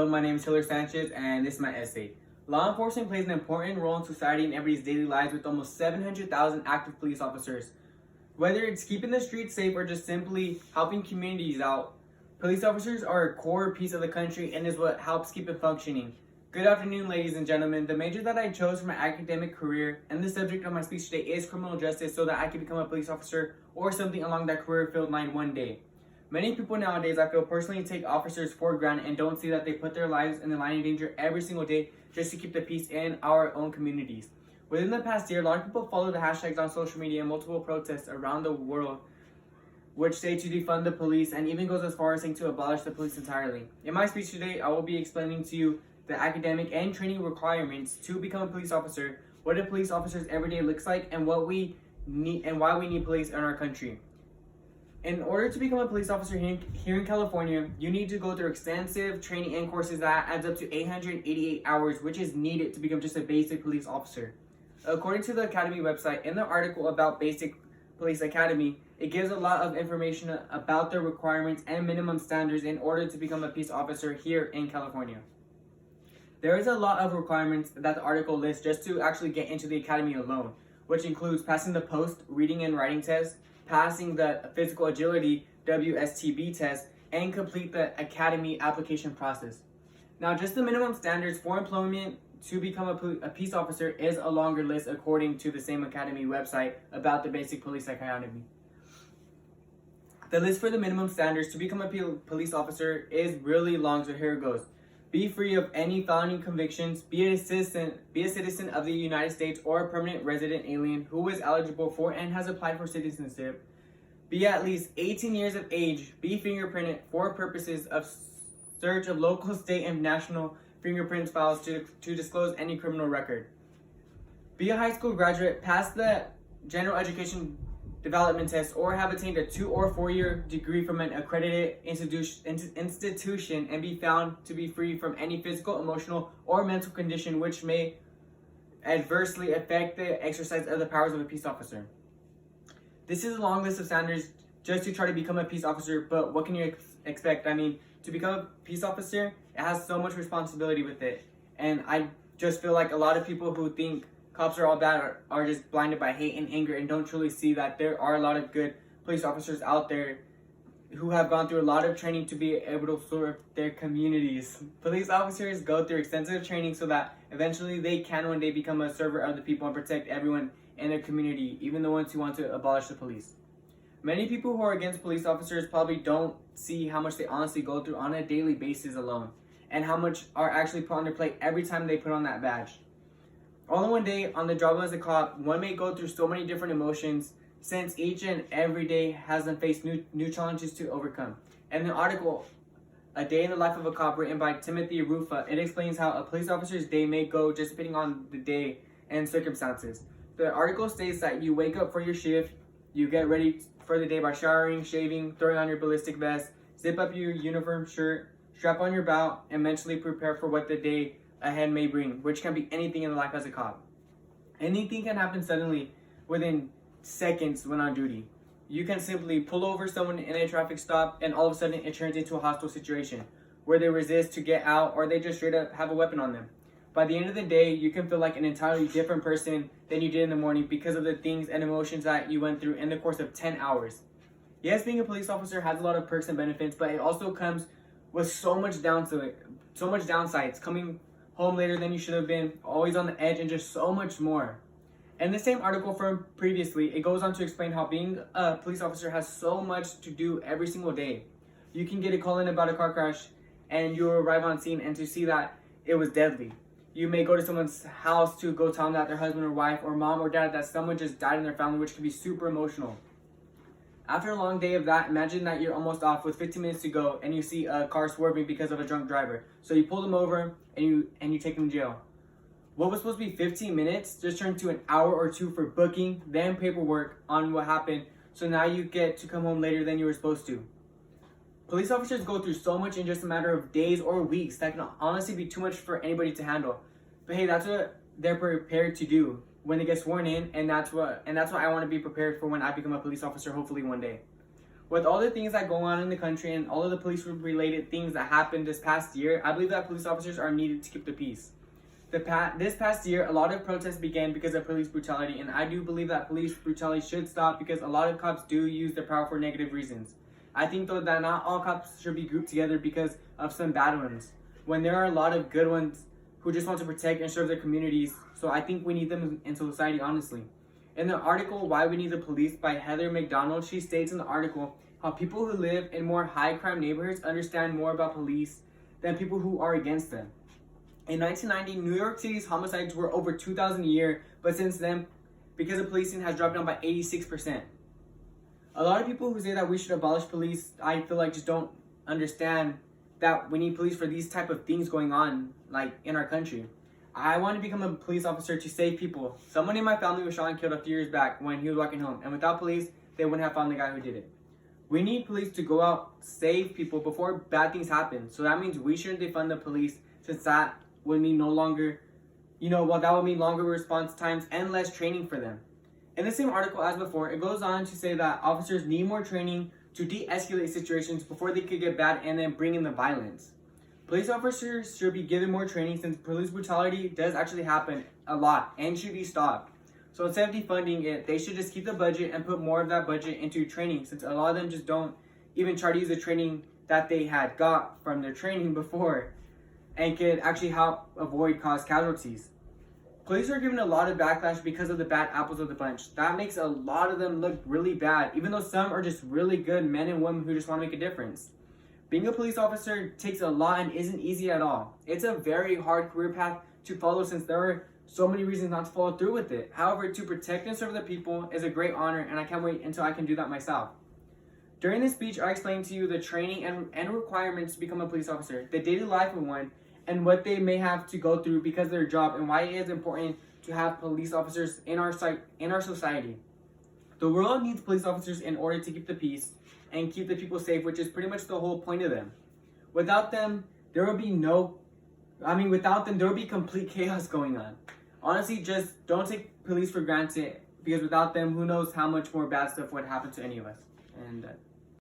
Hello, my name is Hiller Sanchez, and this is my essay. Law enforcement plays an important role in society and everybody's daily lives with almost 700,000 active police officers. Whether it's keeping the streets safe or just simply helping communities out, police officers are a core piece of the country and is what helps keep it functioning. Good afternoon, ladies and gentlemen. The major that I chose for my academic career and the subject of my speech today is criminal justice so that I can become a police officer or something along that career field line one day. Many people nowadays, I feel personally, take officers for granted and don't see that they put their lives in the line of danger every single day just to keep the peace in our own communities. Within the past year, a lot of people follow the hashtags on social media and multiple protests around the world which say to defund the police and even goes as far as saying to abolish the police entirely. In my speech today, I will be explaining to you the academic and training requirements to become a police officer, what a police officer's everyday looks like, and what we need and why we need police in our country. In order to become a police officer here in California, you need to go through extensive training and courses that adds up to 888 hours, which is needed to become just a basic police officer. According to the Academy website, in the article about Basic Police Academy, it gives a lot of information about the requirements and minimum standards in order to become a police officer here in California. There is a lot of requirements that the article lists just to actually get into the academy alone, which includes passing the post reading and writing test, passing the physical agility WSTB test, and complete the academy application process. Now, just the minimum standards for employment to become a peace officer is a longer list according to the same academy website about the Basic Police Academy. The list for the minimum standards to become a police officer is really long, so here it goes. Be free of any felony convictions, be a citizen of the United States or a permanent resident alien who is eligible for and has applied for citizenship, be at least 18 years of age, be fingerprinted for purposes of search of local, state, and national fingerprint files to disclose any criminal record. Be a high school graduate, pass the general education development test, or have attained a 2 or 4 year degree from an accredited institution and be found to be free from any physical, emotional, or mental condition which may adversely affect the exercise of the powers of a peace officer. This is a long list of standards just to try to become a peace officer, but what can you expect? I mean, to become a peace officer, it has so much responsibility with it. And I just feel like a lot of people who think cops are all bad are just blinded by hate and anger and don't truly see that there are a lot of good police officers out there who have gone through a lot of training to be able to serve their communities. Police officers go through extensive training so that eventually they can one day become a servant of the people and protect everyone in their community, even the ones who want to abolish the police. Many people who are against police officers probably don't see how much they honestly go through on a daily basis alone, and how much are actually put on their plate every time they put on that badge. All in one day on the job as a cop, one may go through so many different emotions since each and every day has them face new challenges to overcome. In the article, A Day in the Life of a Cop, written by Timothy Rufa, it explains how a police officer's day may go just depending on the day and circumstances. The article states that you wake up for your shift, you get ready for the day by showering, shaving, throwing on your ballistic vest, zip up your uniform shirt, strap on your belt, and mentally prepare for what the day ahead may bring, which can be anything in life as a cop. Anything can happen suddenly within seconds when on duty. You can simply pull over someone in a traffic stop and all of a sudden it turns into a hostile situation where they resist to get out or they just straight up have a weapon on them. By the end of the day, you can feel like an entirely different person than you did in the morning because of the things and emotions that you went through in the course of 10 hours. Yes, being a police officer has a lot of perks and benefits, but it also comes with so much downsides, coming home later than you should have been, always on the edge, and just so much more. In the same article from previously, it goes on to explain how being a police officer has so much to do every single day. You can get a call in about a car crash and you arrive on scene and to see that it was deadly. You may go to someone's house to go tell them that their husband or wife or mom or dad that someone just died in their family, which can be super emotional. After a long day of that, imagine that you're almost off with 15 minutes to go and you see a car swerving because of a drunk driver. So you pull them over and you take them to jail. What was supposed to be 15 minutes just turned to an hour or two for booking, then paperwork on what happened. So now you get to come home later than you were supposed to. Police officers go through so much in just a matter of days or weeks that can honestly be too much for anybody to handle. But hey, that's what they're prepared to do when they get sworn in, and that's what I want to be prepared for when I become a police officer, hopefully one day. With all the things that go on in the country and all of the police-related things that happened this past year, I believe that police officers are needed to keep the peace. This past year, a lot of protests began because of police brutality, and I do believe that police brutality should stop because a lot of cops do use their power for negative reasons. I think, though, that not all cops should be grouped together because of some bad ones, when there are a lot of good ones who just want to protect and serve their communities, so I think we need them in society, honestly. In the article, Why We Need the Police by Heather McDonald, she states in the article how people who live in more high-crime neighborhoods understand more about police than people who are against them. In 1990, New York City's homicides were over 2,000 a year, but since then, because of policing, has dropped down by 86%. A lot of people who say that we should abolish police, I feel like just don't understand that we need police for these type of things going on, like in our country. I want to become a police officer to save people. Someone in my family was shot and killed a few years back when he was walking home, and without police, they wouldn't have found the guy who did it. We need police to go out, save people before bad things happen. So that means we shouldn't defund the police, since that would mean no longer, that would mean longer response times and less training for them. In the same article as before, it goes on to say that officers need more training to de-escalate situations before they could get bad and then bring in the violence. Police officers should be given more training since police brutality does actually happen a lot and should be stopped. So instead of defunding it, they should just keep the budget and put more of that budget into training, since a lot of them just don't even try to use the training that they had got from their training before and could actually help avoid cause casualties. Police are given a lot of backlash because of the bad apples of the bunch. That makes a lot of them look really bad, even though some are just really good men and women who just want to make a difference. Being a police officer takes a lot and isn't easy at all. It's a very hard career path to follow since there are so many reasons not to follow through with it. However, to protect and serve the people is a great honor, and I can't wait until I can do that myself. During this speech, I explained to you the training and requirements to become a police officer, the daily life of one, and what they may have to go through because of their job, and why it is important to have police officers in our society. The world needs police officers in order to keep the peace and keep the people safe, which is pretty much the whole point of them. Without them, there would be complete chaos going on. Honestly, just don't take police for granted, because without them, who knows how much more bad stuff would happen to any of us. And